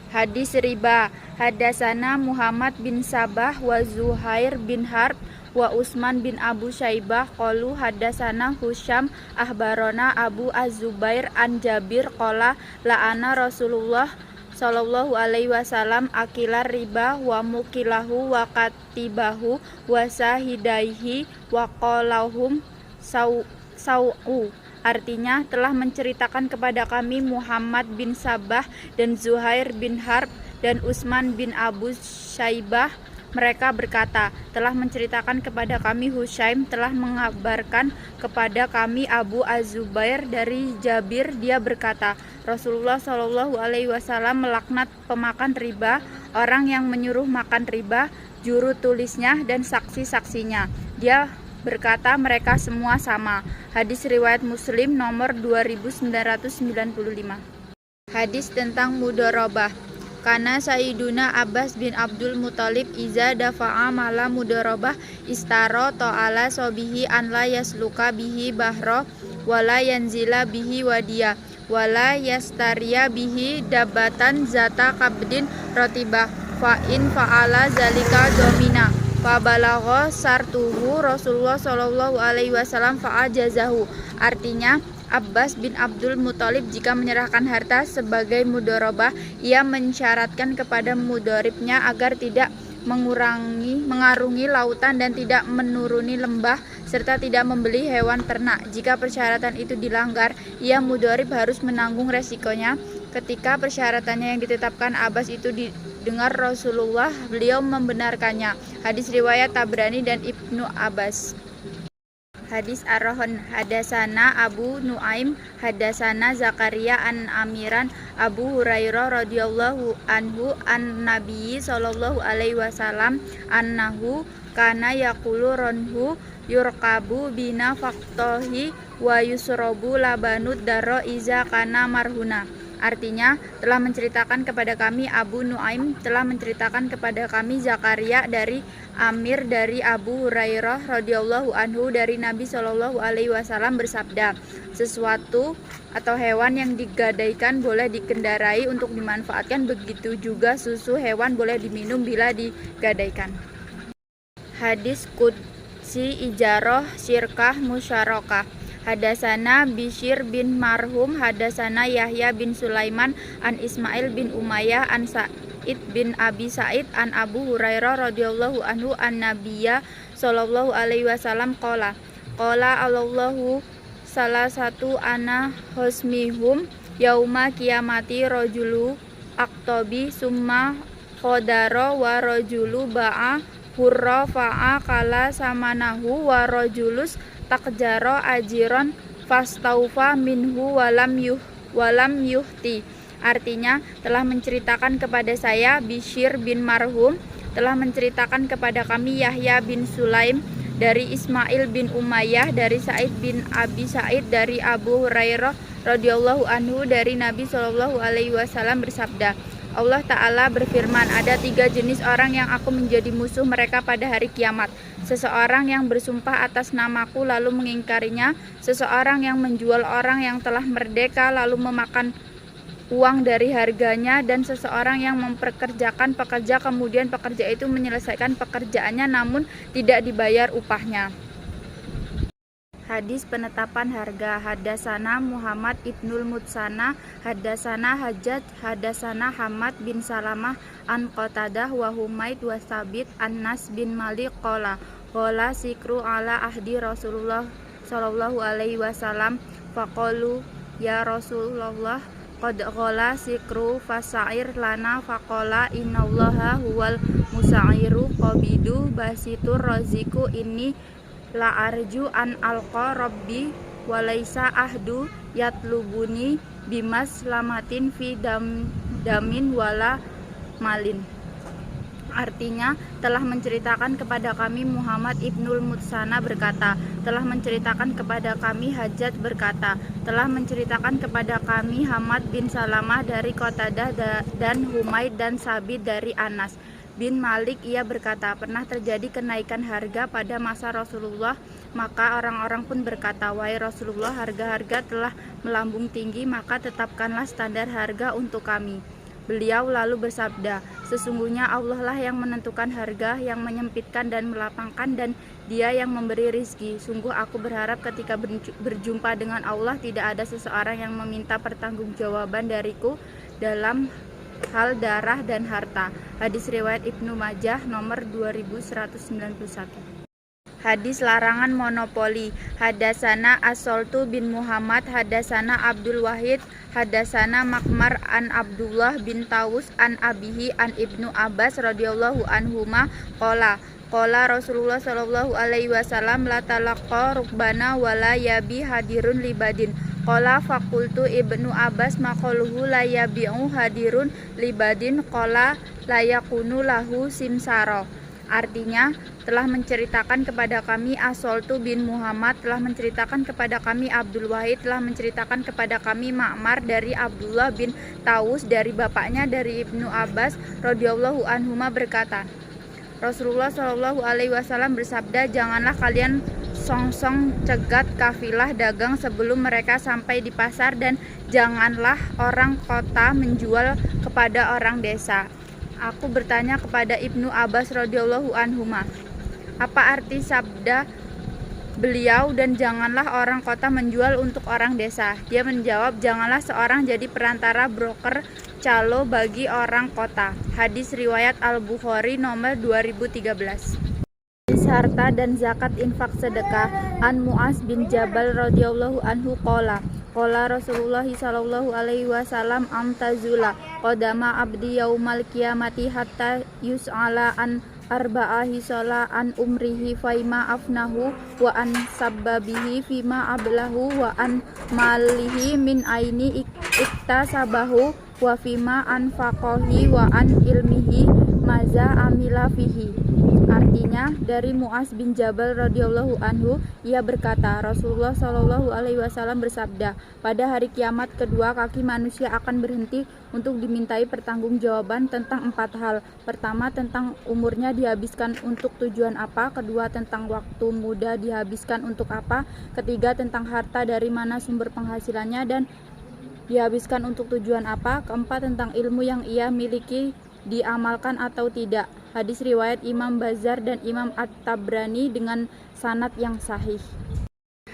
Hadis riba. Hadasana Muhammad bin Sabah wa Zuhair bin Harb wa Usman bin Abu Syaibah qalu hadasana Husyam ahbarona Abu Az-Zubair an Jabir qala la'ana Rasulullah sallallahu alaihi wasallam akilar riba wa mukilahu wa katibahu wa sahidaihi wa qalahum sau'u. Artinya, telah menceritakan kepada kami Muhammad bin Sabah dan Zuhair bin Harb dan Utsman bin Abu Syaibah. Mereka berkata, telah menceritakan kepada kami Husyaim, telah mengabarkan kepada kami Abu Az-Zubair dari Jabir. Dia berkata, Rasulullah Shallallahu Alaihi Wasallam melaknat pemakan riba, orang yang menyuruh makan riba, juru tulisnya dan saksi-saksinya. Dia berkata mereka semua sama. Hadis riwayat Muslim nomor 2995. Hadis tentang mudharabah. Karena Sayyiduna Abbas bin Abdul Muthalib iza dafa'a mala mudharabah istaro ta'ala sobihi an la yasluka bihi bahro wala yanzila bihi wadiya wala yastariya bihi dabatan zata kabdin rotibah fa'in fa'ala zalika domina fabalagho sartuhu Rasulullah Shallallahu Alaihi Wasallam fa'ajazahu. Artinya, Abbas bin Abdul Muthalib jika menyerahkan harta sebagai mudharabah, ia mensyaratkan kepada mudharibnya agar tidak mengarungi lautan dan tidak menuruni lembah serta tidak membeli hewan ternak. Jika persyaratan itu dilanggar, ia mudharib harus menanggung resikonya. Ketika persyaratannya yang ditetapkan Abbas itu didengar Rasulullah, beliau membenarkannya. Hadis riwayat Tabrani dan Ibnu Abbas. Hadis Ar-Rohon. Hadasana Abu Nuaim hadasana Zakaria an Amiran Abu Hurairah radhiyallahu anhu an Nabi sallallahu alaihi wasallam annahu kana yaqulu ronhu yurkabu bina faktohi wa yusrobu labanud daro iza kana marhuna. Artinya, telah menceritakan kepada kami Abu Nuaim, telah menceritakan kepada kami Zakaria dari Amir dari Abu Hurairah radhiyallahu anhu dari Nabi Shallallahu alaihi wasallam bersabda, sesuatu atau hewan yang digadaikan boleh dikendarai untuk dimanfaatkan, begitu juga susu hewan boleh diminum bila digadaikan. Hadis Qudsi Ijarah Syirkah Musyarakah. Hadasana Bishr bin Marhum hadasana Yahya bin Sulaiman an Ismail bin Umayyah an Sa'id bin Abi Sa'id an Abu Hurairah radhiyallahu anhu an Nabiyya sallallahu alaihi wasallam qala Allahu salah satu ana husmihum yauma kiamati rajulu aktobi summa khodaro wa rajulu ba'a hurra fa'a kala samanahu wa rajulus takjaro ajiron fastaufa minhu walam yuhti. Artinya, telah menceritakan kepada saya Bishr bin Marhum, telah menceritakan kepada kami Yahya bin Sulaim dari Ismail bin Umayyah dari Sa'id bin Abi Sa'id dari Abu Hurairah radhiyallahu anhu dari Nabi Shallallahu alaihi wasallam bersabda, Allah Ta'ala berfirman, ada 3 jenis orang yang aku menjadi musuh mereka pada hari kiamat. Seseorang yang bersumpah atas namaku lalu mengingkarinya, seseorang yang menjual orang yang telah merdeka lalu memakan uang dari harganya, dan seseorang yang memperkerjakan pekerja kemudian pekerja itu menyelesaikan pekerjaannya namun tidak dibayar upahnya. Hadis penetapan harga. Hadasana Muhammad ibnul Mutsana hadasana Hajjaj hadasana Hamad bin Salamah an Qatadah wa Humaid wa Sabit an Nas bin Malik qala sikru ala ahdi Rasulullah sallallahu alaihi wasallam faqalu ya Rasulullah qad qala sikru fasair lana faqala innallaha huwal musairu qabidu basitur raziku inni la arju an alqa rabbi walaisa ahdu yatlubuni bimas lamatin fi damin wala malin. Artinya, telah menceritakan kepada kami Muhammad ibnul Mutsana berkata, telah menceritakan kepada kami Hajjaj berkata, telah menceritakan kepada kami Hamad bin Salamah dari Qatadah dan Humaid dan Sabit dari Anas bin Malik. Ia berkata, pernah terjadi kenaikan harga pada masa Rasulullah, maka orang-orang pun berkata, wahai Rasulullah, harga-harga telah melambung tinggi, maka tetapkanlah standar harga untuk kami. Beliau lalu bersabda, sesungguhnya Allah lah yang menentukan harga, yang menyempitkan dan melapangkan, dan Dia yang memberi rizki. Sungguh aku berharap ketika berjumpa dengan Allah tidak ada seseorang yang meminta pertanggungjawaban dariku dalam hal darah dan harta. Hadis riwayat Ibnu Majah nomor 2191. Hadis larangan monopoli. Hadasana As-Soltu bin Muhammad, hadasana Abdul Wahid, hadasana Makmar an Abdullah bin Tawus an Abihi an Ibnu Abbas radhiyallahu anhuma qala Rasulullah sallallahu alaihi wasallam la talaqqa rukbana wala yabi hadirun libadin. Qala faqultu Ibnu Abbas maqaluhu la yabi'u hadirun libadin qala la yakunu lahu simsaro. Artinya, telah menceritakan kepada kami As-Soltu bin Muhammad, telah menceritakan kepada kami Abdul Wahid, telah menceritakan kepada kami Ma'mar dari Abdullah bin Tawus dari bapaknya dari Ibnu Abbas radhiyallahu anhuma berkata, Rasulullah shallallahu alaihi wasallam bersabda, janganlah kalian songsong cegat kafilah dagang sebelum mereka sampai di pasar, dan janganlah orang kota menjual kepada orang desa. Aku bertanya kepada Ibnu Abbas radhiyallahu anhuma, apa arti sabda beliau dan janganlah orang kota menjual untuk orang desa? Dia menjawab, janganlah seorang jadi perantara broker calo bagi orang kota. Hadis riwayat Al-Bukhari nomor 2013. Harta dan zakat infak sedekah. An Mu'az bin Jabal radhiyallahu anhu qala Rasulullah sallallahu alaihi wasallam amtazula qadama abdi yaumal qiyamati hatta yus'ala an arba'a hisala an umrihi faima afnahu wa an sabbabihi fima ablahu wa an malihi min aini iktasabahu wa fima anfaqahi wa an ilmihi maza amila fihi. Artinya, dari Mu'az bin Jabal radhiyallahu anhu, ia berkata, Rasulullah shallallahu alaihi wasallam bersabda, pada hari kiamat kedua kaki manusia akan berhenti untuk dimintai pertanggungjawaban tentang 4 hal. Pertama, tentang umurnya dihabiskan untuk tujuan apa. Kedua, tentang waktu muda dihabiskan untuk apa. Ketiga, tentang harta dari mana sumber penghasilannya dan dihabiskan untuk tujuan apa. Keempat, tentang ilmu yang ia miliki diamalkan atau tidak. Hadis riwayat Imam Bazar dan Imam At-Tabrani dengan sanad yang sahih.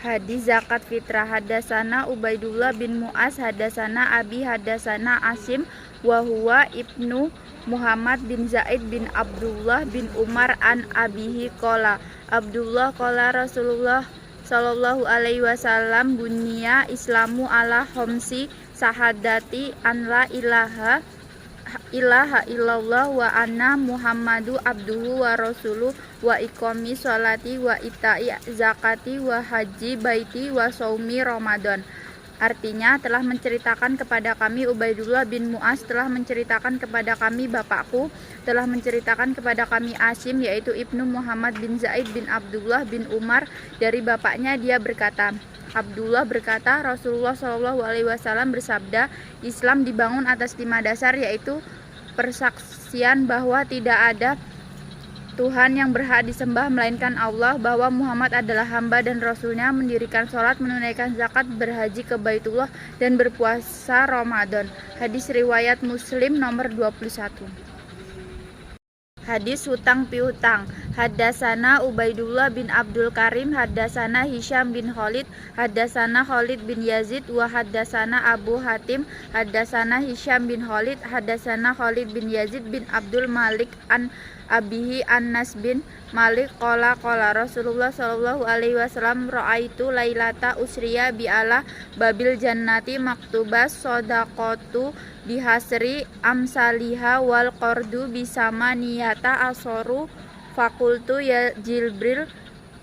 Hadis zakat fitrah. Hadasana Ubaidullah bin Mu'az, hadasana Abi, hadasana Asim wa huwa Ibnu Muhammad bin Zaid bin Abdullah bin Umar an Abihi qala Abdullah qala Rasulullah sallallahu alaihi wasallam bunya Islamu ala khamsi sahadati an la ilaha illallah wa anna Muhammadu abduhu wa rasuluh wa iqami sholati wa ita'i zakati wa haji baiti wa saumi Ramadan. Artinya, telah menceritakan kepada kami Ubaidullah bin Mu'az, telah menceritakan kepada kami bapakku, telah menceritakan kepada kami Asim yaitu Ibnu Muhammad bin Zaid bin Abdullah bin Umar dari bapaknya. Dia berkata, Abdullah berkata, Rasulullah Shallallahu alaihi wasallam bersabda, Islam dibangun atas 5 dasar, yaitu persaksian bahwa tidak ada Tuhan yang berhak disembah melainkan Allah, bahwa Muhammad adalah hamba dan rasulnya, mendirikan sholat, menunaikan zakat, berhaji ke Baitullah, dan berpuasa Ramadan. Hadis riwayat Muslim nomor 21. Hadis hutang piutang. Hadasana Ubaidullah bin Abdul Karim, hadasana Hisham bin Khalid, hadasana Khalid bin Yazid, wa hadasana Abu Hatim, hadasana Hisham bin Khalid, hadasana Khalid bin Yazid bin Abdul Malik an Abihi Anas bin Malik qala Rasulullah sallallahu alaihi wasallam ra'aitu lailata usriya bi ala babil jannati maktubas shadaqatu bihasri amsaliha wal qardu bisama niyata asoru fakultu ya Jibril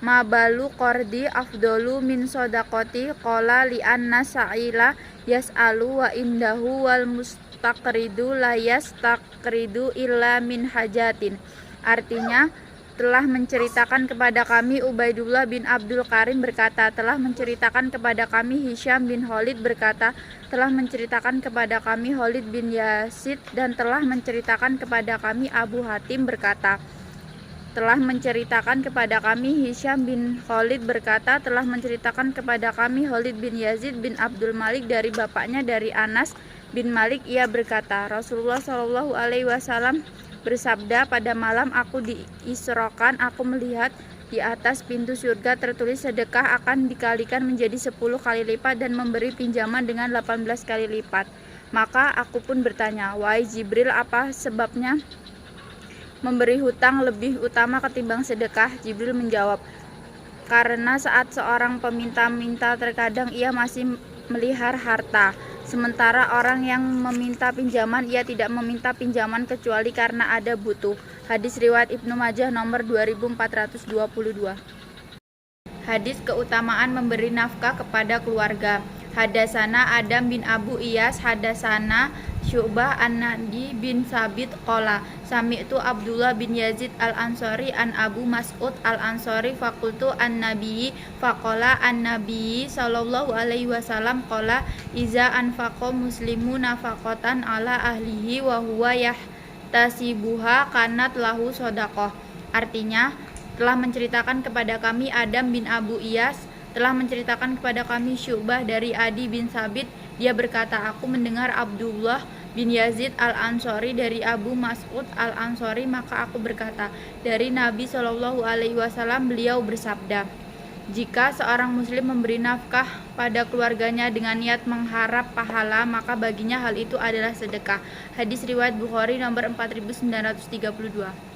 mabalu qardi afdolu min shadaqati qala li anna sa'ila yas'alu wa indahu wal mustaqridu la yastaqridu illa min hajatin. Artinya, telah menceritakan kepada kami Ubaidullah bin Abdul Karim berkata, telah menceritakan kepada kami Hisham bin Khalid berkata, telah menceritakan kepada kami Khalid bin Yazid, dan telah menceritakan kepada kami Abu Hatim berkata, telah menceritakan kepada kami Hisham bin Khalid berkata, telah menceritakan kepada kami Khalid bin Yazid bin Abdul Malik dari bapaknya dari Anas bin Malik ia berkata, Rasulullah Shallallahu Alaihi Wasallam bersabda, pada malam aku diisrokan, aku melihat di atas pintu surga tertulis sedekah akan dikalikan menjadi 10 kali lipat dan memberi pinjaman dengan 18 kali lipat. Maka aku pun bertanya, wahai Jibril, apa sebabnya memberi hutang lebih utama ketimbang sedekah? Jibril menjawab, karena saat seorang peminta-minta terkadang ia masih melihar harta, sementara orang yang meminta pinjaman ia tidak meminta pinjaman kecuali karena ada butuh. Hadis riwayat Ibnu Majah nomor 2422. Hadis keutamaan memberi nafkah kepada keluarga. Hadasana Adam bin Abu Iyas, hadasana Syu'bah an-Nadi bin Sabit qala sami'tu Abdullah bin Yazid al-Ansari an Abu Mas'ud al-Ansari faqultu an-Nabiyyi faqala an-Nabiyyi sallallahu alaihi wasallam qala iza anfaqa muslimu nafaqatan ala ahlihi wa huwa yahtasibuha kanat lahu shadaqah. Artinya, telah menceritakan kepada kami Adam bin Abu Iyas, telah menceritakan kepada kami Syu'bah dari Adi bin Sabit, dia berkata, aku mendengar Abdullah bin Yazid al-Ansari dari Abu Mas'ud al-Ansari, maka aku berkata, dari Nabi Shallallahu Alaihi Wasallam beliau bersabda, jika seorang muslim memberi nafkah pada keluarganya dengan niat mengharap pahala, maka baginya hal itu adalah sedekah. Hadis riwayat Bukhari nomor 4932.